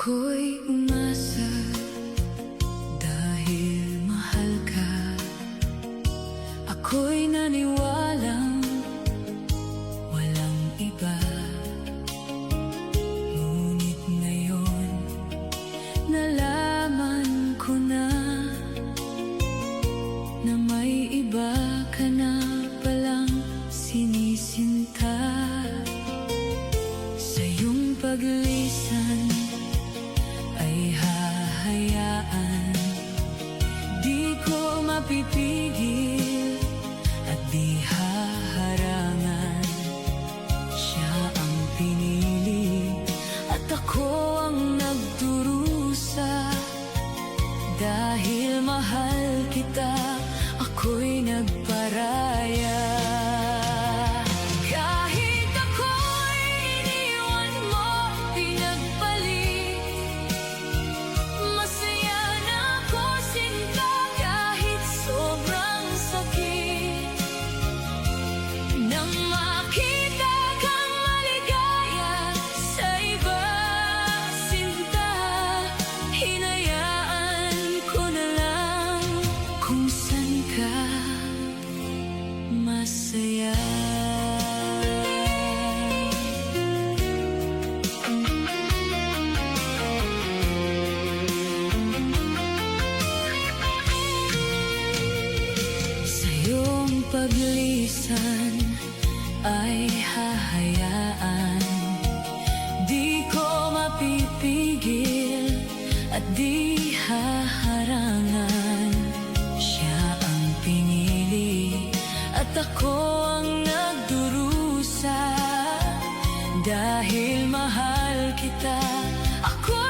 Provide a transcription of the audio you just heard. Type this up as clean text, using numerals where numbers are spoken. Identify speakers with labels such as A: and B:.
A: Ako'y umasa dahil mahal ka. Ako'y naniwalang walang iba. Ngunit ngayon nalaman ko na may iba ka na palang sinisinta. Sa iyong paglisan ay hahayaan, di ko mapipigil at di haharangan. Siya ang pinili at ako ang nagdurusa. Dahil mahal kita, ako'y nagparaya. Kahit ako'y iniwan mo, pinagpalit, masaya na ako sinta. Kahit sobrang sakit, nang makita kang maligaya sa iba, sinta, hinayaan ko na lang kung saan ka masaya. Sa iyong paglisan ay hahayaan, di ko mapipigil at di haharangan. Siya ang pinili at ako ang nagdurusa. Dahil mahal kita, ako